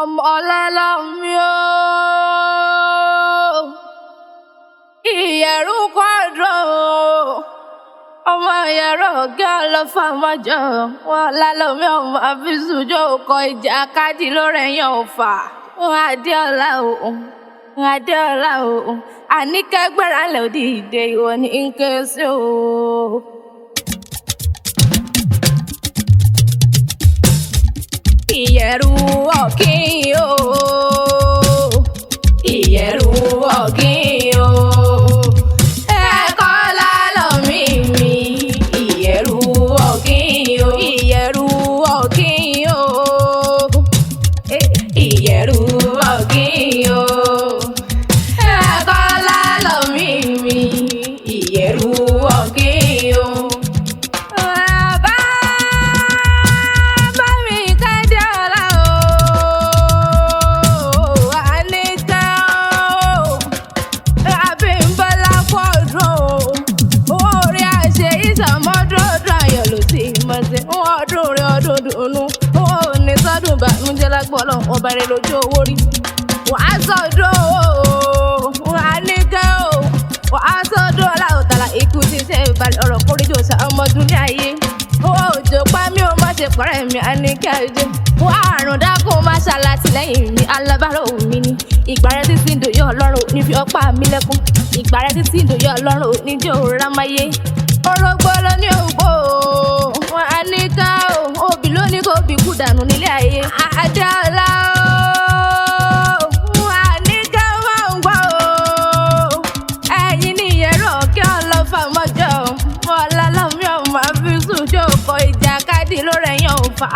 ọmọ ọlọ́lá mi ó ìyẹ̀rù kwádùn ọmọ ìyẹ̀rù ọ̀gá ọlọ́fà mọ́jọ wọn lálọ́mí ọmọ àfisùjọ́ ọkọ̀ ìjà káàdì lórí ẹ̀yàn ọ̀fà wọn adéọlá o àníkẹ́gbẹ́ra lòdì ìdè ìwọ ní nkẹ́sí o. ìyẹ̀rù ọ̀kín o ìyẹ̀rù ọ̀kín o ẹ̀kọ́ lálọ́ mi ìyẹ̀rù ọ̀kín o ìyẹ̀rù ọ̀kín o ìyẹ̀rù ọ̀kín o ẹ̀kọ́ lálọ́ mi ìyẹ̀rù ọ̀kín o. Lágbọ́lọ́ ọba rẹ̀ lójú owó rí wàá sọ́dọ̀ wàá nígẹ́ o wàá sọ́dọ̀ aláwọ̀tàlà ikú ti ṣe ìbàlẹ̀ ọ̀rọ̀ kórìjọ sá ọmọdún ní ayé òjò pa mí ó má ṣe pọ̀rẹ́ mi àníkẹ́ àjẹ́ wàá àrùn dákun má ṣàlàtìlẹ́yìn mi alábàárò mi ni ìgbà rẹ títí ìdòyè ọlọ́run ní fi ọ̀pá mi lẹ́kún ìgbà rẹ títí ìdòyè ọlọ́run níjó ramáyé orógbó ló ní ògbó wọn àníkẹ́ o òbí ló ní kó bí kú dànù nílé ayé àjọlá o àníkẹ́ máa ń gbọ́ o ẹ̀yin ní ìyẹ̀rù ọ̀kẹ́ ọlọ́fà mọ́jọ́ ọ̀làlọ́mí ọmọ àfisùjọ́ ọkọ̀ ìjà káàdì lórí ẹ̀yàn ọ̀fà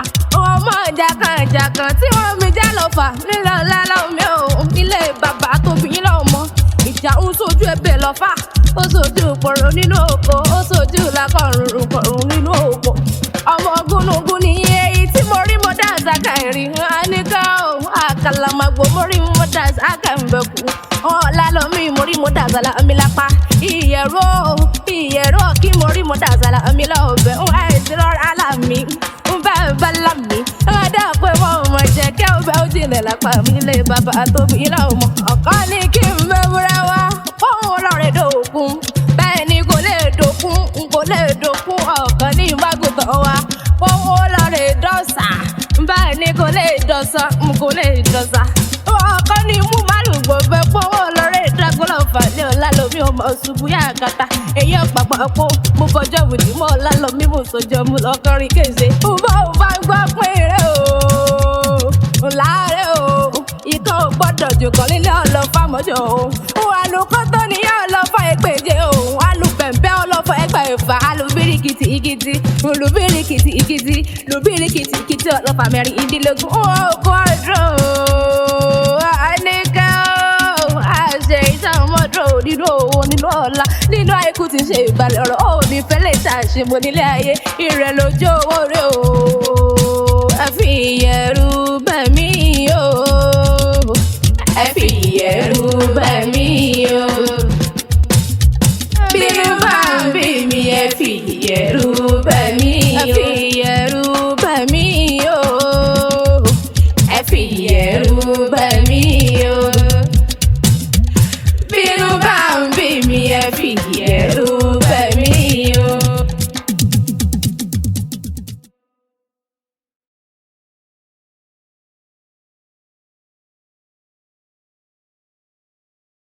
ọmọ jàkànjàkàn tí wọ́n mi já lọ́fà nílẹ̀ ọ̀làlọ́mí o nílé bàbá tóbi yín lọ́mọ ìjà ń sojú ẹbẹ̀ lọ́fà ó sojú pọ̀rọ̀ nínú oko ó sojú lákọ̀rùn pọ̀rọ̀ nínú oko ọmọ gúnugún ní èyí tí mo rí mo dá àzàkàrí àníkà ó àkàlàmàgbò mo rí mo dá àkàmbẹ̀kù ọ̀làlọ́mí mo rí mo dá àzàlà mi lápá ìyẹ̀rù kí mo rí mo dá àzàlà mi lọ́ọ̀bẹ̀ àìsí lọ́ra lámì bá lámì ọ̀dà pé wọ́n mọ̀ jẹ́ kẹ́ ọ bẹ́ ó jìnlẹ̀ lápá mi lé bàbá tóbi lọ́mọ ọ̀kan ní kí n mẹ́wúrẹ́ wá fóun lọ́rẹ̀ dòkun bẹ́ẹ̀ ni kò lè dòkun ọ̀kan ní ìwágùtàn wa fóun lọ́rẹ̀ dọ́sà bẹ́ẹ̀ ni kò lè dọ́sà ọ̀kan ní mú málùgbò fẹ́ fóun lọ́rẹ̀ dágúnlọ́fà ní ọ̀làlọ́mí ọmọ ṣubú yá àkàtà èyí ọ̀pàpàpọ̀ mo fọjọ́ wùdí mọ́ ọ̀làlọ́mí mo sọjọ́ mu lọ́kọ́rin kéde bá gbọ́ pé rẹ̀ o láàárẹ̀ o ikọ̀ ò gbọ́dọ̀ jùkọ́ nílé ọlọ́fà mọ́jọ́ o àlùkò tó níyà ọlọ́fà ẹgbẹ̀je o àlùbẹ̀ǹbẹ̀ ọlọ́fà ẹgbẹ̀fà àlùbíríkìtì ìkìtì lùbíríkìtì ìkìtì lùbíríkìtì ìkìtì ọlọ́fà mẹ́rin ìdílógún ọkọ̀ ọdún àníkẹ́ àṣẹ iṣẹ́ ọmọdún nínú owó nínú ọ̀la nínú àìkú ti ṣe ìbàlẹ̀ ọ̀rọ̀ ò ní fẹ́lẹ̀ ṣàṣemọ nílé ayé ìrẹ̀ lójú owó rẹ̀ o.